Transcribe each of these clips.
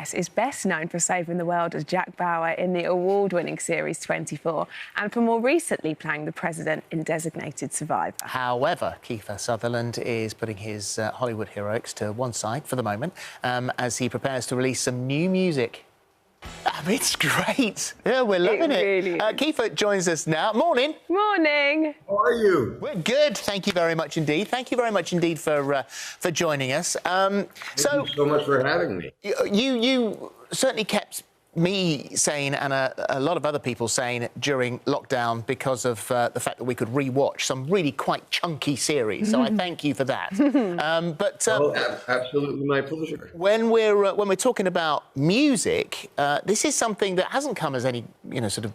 guest is best known for saving the world as Jack Bauer in the award-winning series 24 and for more recently playing the president in Designated Survivor. However, Kiefer Sutherland is putting his Hollywood heroics to one side for the moment as he prepares to release some new music. It's great. Yeah, we're loving it. Really Kiefer joins us now. Morning. Morning. How are you? We're good. Thank you very much indeed. Thank you very much indeed for joining us. Thank you so much for having me. You certainly kept me sane and a lot of other people sane during lockdown because of the fact that we could re-watch some really quite chunky series. So I thank you for that. Absolutely my pleasure. When we're talking about music, this is something that hasn't come as any sort of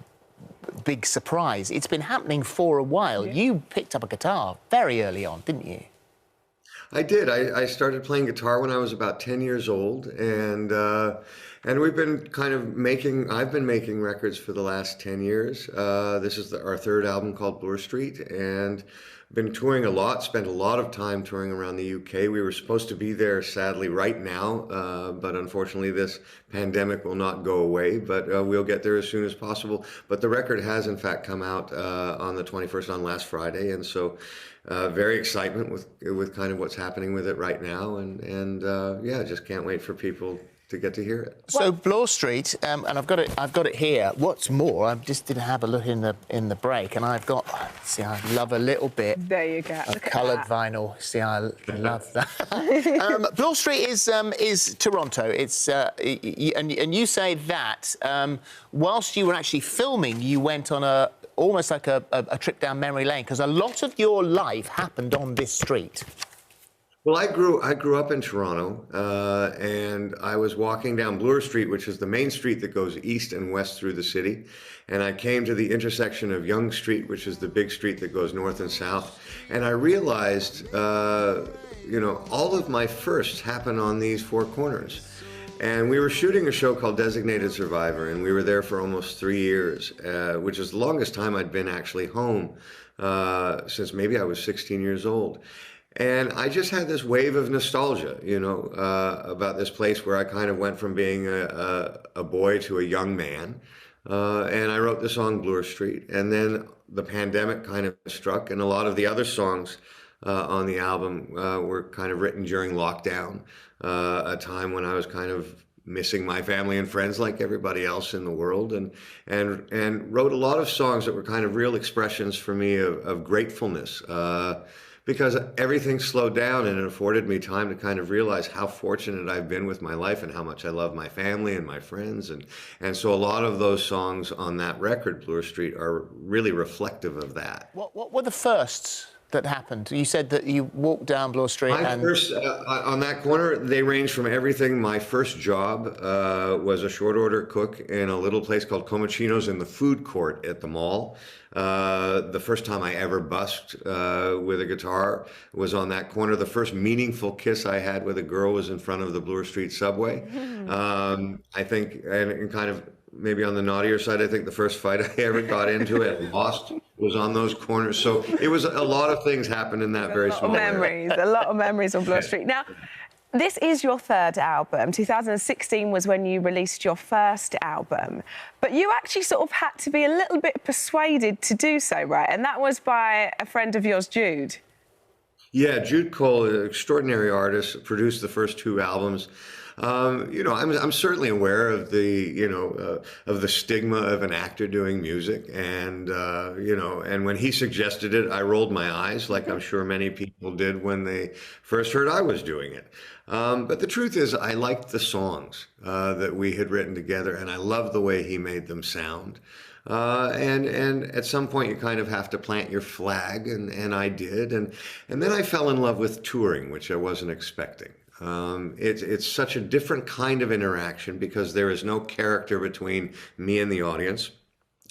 big surprise. It's been happening for a while. Yeah. You picked up a guitar very early on, didn't you? I did. I started playing guitar when I was about 10 years old, and we've been I've been making records for the last 10 years. This is our third album called Bloor Street, and been touring a lot, spent a lot of time touring around the UK. We were supposed to be there, sadly, right now, but unfortunately this pandemic will not go away, but we'll get there as soon as possible. But the record has, in fact, come out on the 21st, on last Friday, and so very excitement with kind of what's happening with it right now, and yeah, just can't wait for people to get to hear it. So Bloor Street, and I've got it here. What's more, I just didn't have a look in the break, and I've got. See, I love a little bit. There you go. Of coloured vinyl. See, I love that. Bloor Street is Toronto. It's and you say that whilst you were actually filming, you went on almost like a trip down memory lane because a lot of your life happened on this street. Well, I grew up in Toronto, and I was walking down Bloor Street, which is the main street that goes east and west through the city. And I came to the intersection of Yonge Street, which is the big street that goes north and south. And I realized, all of my firsts happen on these four corners. And we were shooting a show called Designated Survivor, and we were there for almost 3 years, which is the longest time I'd been actually home since maybe I was 16 years old. And I just had this wave of nostalgia, about this place where I kind of went from being a boy to a young man. And I wrote the song Bloor Street. And then the pandemic kind of struck, and a lot of the other songs on the album were kind of written during lockdown, a time when I was kind of missing my family and friends like everybody else in the world, and wrote a lot of songs that were kind of real expressions for me of gratefulness. Because everything slowed down, and it afforded me time to kind of realize how fortunate I've been with my life and how much I love my family and my friends. And so a lot of those songs on that record, Bloor Street, are really reflective of that. What were the firsts that happened? You said that you walked down Bloor Street. First, on that corner, they range from everything. My first job was a short order cook in a little place called Comachino's in the food court at the mall. The first time I ever busked with a guitar was on that corner. The first meaningful kiss I had with a girl was in front of the Bloor Street subway. I think, and kind of maybe on the naughtier side, I think the first fight I ever got into and lost was on those corners. So it was a lot of things happened in that very small area. A lot of memories on Bloor Street. Now, this is your third album. 2016 was when you released your first album. But you actually sort of had to be a little bit persuaded to do so, right? And that was by a friend of yours, Jude. Yeah, Jude Cole, an extraordinary artist, produced the first two albums. I'm certainly aware of the stigma of an actor doing music, and and when he suggested it, I rolled my eyes, like I'm sure many people did when they first heard I was doing it. But the truth is, I liked the songs that we had written together, and I loved the way he made them sound. And at some point you kind of have to plant your flag, and I did, and then I fell in love with touring, which I wasn't expecting. It's such a different kind of interaction because there is no character between me and the audience.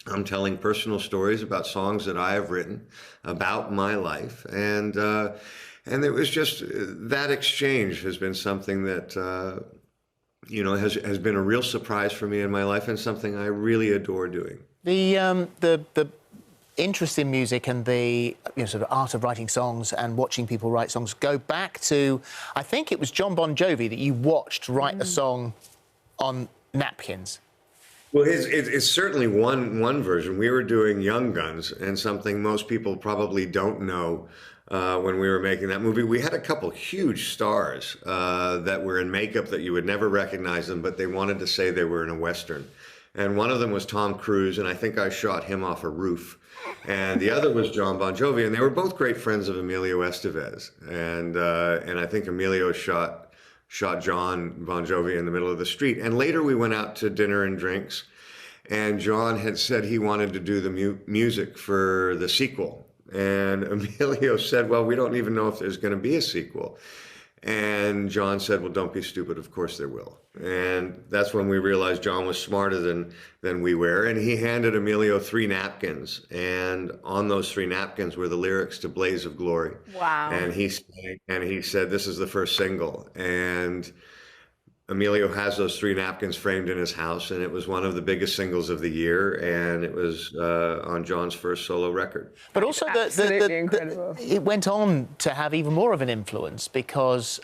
I'm telling personal stories about songs that I have written about my life, and it was just that exchange has been something that has been a real surprise for me in my life, and something I really adore doing. The interest in music and the sort of art of writing songs and watching people write songs go back to, I think it was John Bon Jovi that you watched write a song on napkins. Well, it's certainly one version. We were doing Young Guns, and something most people probably don't know when we were making that movie. We had a couple huge stars that were in makeup that you would never recognize them, but they wanted to say they were in a Western. And one of them was Tom Cruise, and I think I shot him off a roof. And the other was John Bon Jovi, and they were both great friends of Emilio Estevez. And I think Emilio shot John Bon Jovi in the middle of the street. And later we went out to dinner and drinks, and John had said he wanted to do the music for the sequel. And Emilio said, well, we don't even know if there's going to be a sequel. And John said, well, don't be stupid. Of course there will. And that's when we realized John was smarter than we were. And he handed Emilio 3 napkins. And on those 3 napkins were the lyrics to Blaze of Glory. Wow. And he said, this is the first single. And Emilio has those 3 napkins framed in his house. And it was one of the biggest singles of the year. And it was on John's first solo record. But also, Incredible. it went on to have even more of an influence because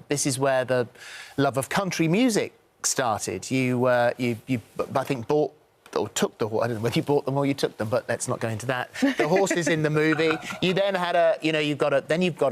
this is where the love of country music started. You I think, bought or took the horse. I don't know whether you bought them or you took them, but let's not go into that. The horses in the movie. You then had you've got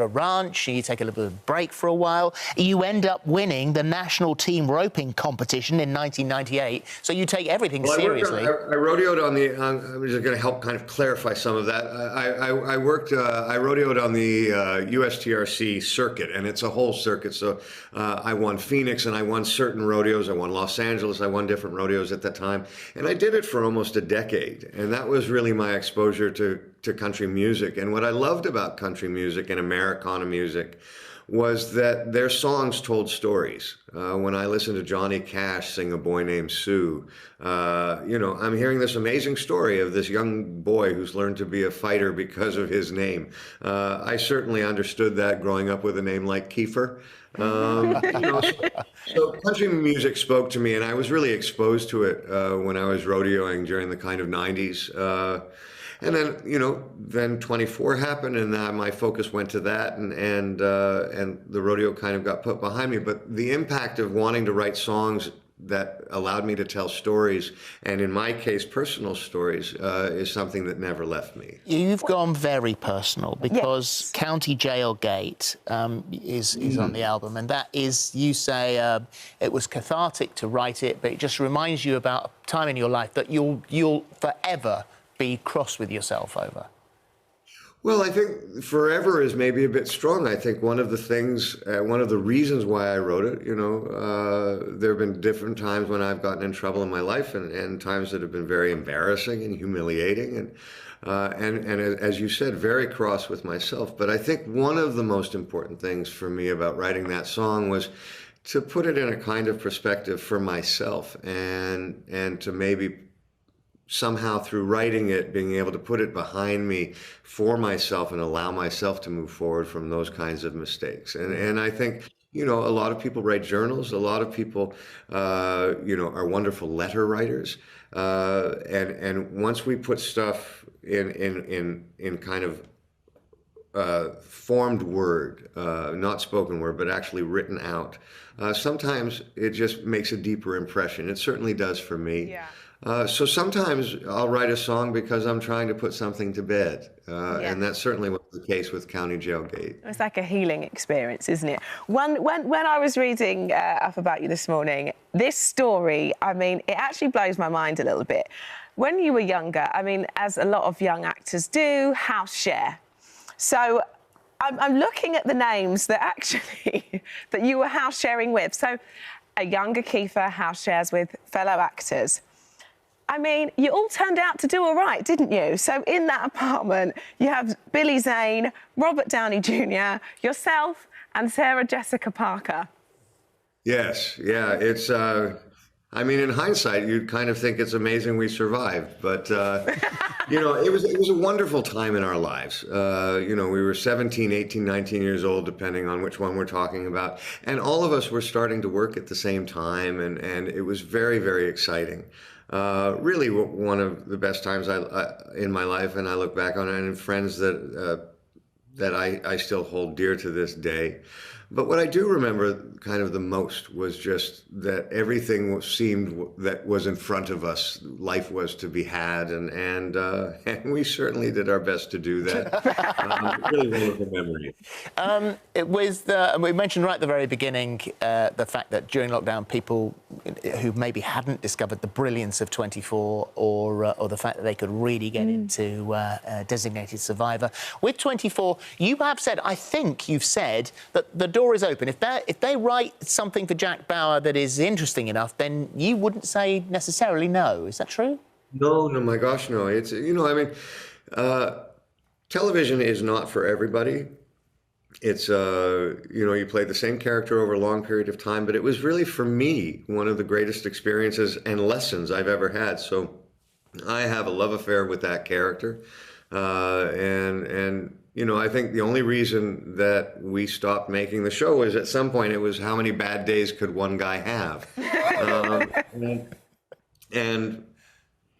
a ranch. And you take a little bit of a break for a while. You end up winning the national team roping competition in 1998. So you take everything seriously. I rodeoed on the. I'm just going to help kind of clarify some of that. I rodeoed on the USTRC circuit, and it's a whole circuit. So I won Phoenix, and I won certain rodeos. I won Los Angeles. I won different rodeos at that time, and I did it for almost a decade, and that was really my exposure to country music. And what I loved about country music and Americana music was that their songs told stories. When I listened to Johnny Cash sing A Boy Named Sue, I'm hearing this amazing story of this young boy who's learned to be a fighter because of his name. I certainly understood that growing up with a name like Kiefer. So country music spoke to me, and I was really exposed to it when I was rodeoing during the kind of 90s. And then 24 happened, and my focus went to that, and the rodeo kind of got put behind me. But the impact of wanting to write songs that allowed me to tell stories, and in my case, personal stories, is something that never left me. You've gone very personal because Yes. County Jail Gate is on the album, and that is, you say, it was cathartic to write it, but it just reminds you about a time in your life that you'll forever be cross with yourself over. Well, I think forever is maybe a bit strong. I think one of the things, one of the reasons why I wrote it, there have been different times when I've gotten in trouble in my life, and times that have been very embarrassing and humiliating, and as you said, very cross with myself. But I think one of the most important things for me about writing that song was to put it in a kind of perspective for myself, and to maybe somehow through writing it, being able to put it behind me for myself and allow myself to move forward from those kinds of mistakes. And I think, a lot of people write journals. A lot of people, are wonderful letter writers. And once we put stuff in kind of formed word, not spoken word, but actually written out, sometimes it just makes a deeper impression. It certainly does for me. Yeah. So sometimes I'll write a song because I'm trying to put something to bed. And that certainly was the case with County Jail Gate. It's like a healing experience, isn't it? When I was reading up about you this morning, this story, it actually blows my mind a little bit. When you were younger, as a lot of young actors do, house share. So I'm looking at the names that actually that you were house sharing with. So a younger Kiefer house shares with fellow actors. You all turned out to do all right, didn't you? So in that apartment, you have Billy Zane, Robert Downey Jr., yourself, and Sarah Jessica Parker. Yes, yeah, it's, in hindsight, you'd kind of think it's amazing we survived, but, it was a wonderful time in our lives. We were 17, 18, 19 years old, depending on which one we're talking about, and all of us were starting to work at the same time, and it was very, very exciting. Really one of the best times in my life, and I look back on it, and friends that I still hold dear to this day. But what I do remember kind of the most was just that everything seemed that was in front of us, life was to be had, and we certainly did our best to do that. Really wonderful memory. It was we mentioned right at the very beginning the fact that during lockdown, people who maybe hadn't discovered the brilliance of 24 or the fact that they could really get into Designated Survivor. With 24, you have said, I think you've said, that the door is open. If they write something for Jack Bauer that is interesting enough, then you wouldn't say necessarily no. Is that true? No, my gosh, no. It's, I mean, television is not for everybody. It's, you play the same character over a long period of time, but it was really, for me, one of the greatest experiences and lessons I've ever had. So I have a love affair with that character. And I think the only reason that we stopped making the show is at some point it was how many bad days could one guy have? But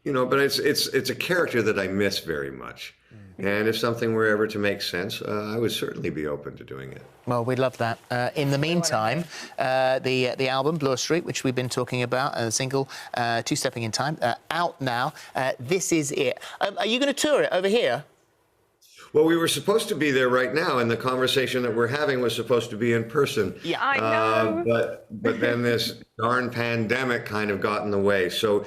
it's a character that I miss very much. And if something were ever to make sense, I would certainly be open to doing it. Well, we'd love that. In the meantime, the album, Bloor Street, which we've been talking about, the single, Two Stepping in Time, out now. This is it. Are you going to tour it over here? Well, we were supposed to be there right now, and the conversation that we're having was supposed to be in person. Yeah, I know. But then this darn pandemic kind of got in the way. So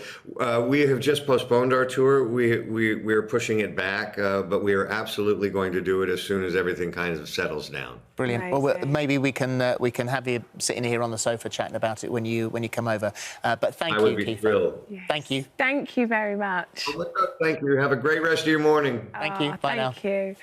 we have just postponed our tour. We're pushing it back, but we are absolutely going to do it as soon as everything kind of settles down. Brilliant. Amazing. Well, maybe we can have you sitting here on the sofa chatting about it when you come over. But thank you, I would be Kiefer. thrilled. Yes. Thank you. Thank you very much. Thank you. Have a great rest of your morning. Thank you. Bye now. Thank you.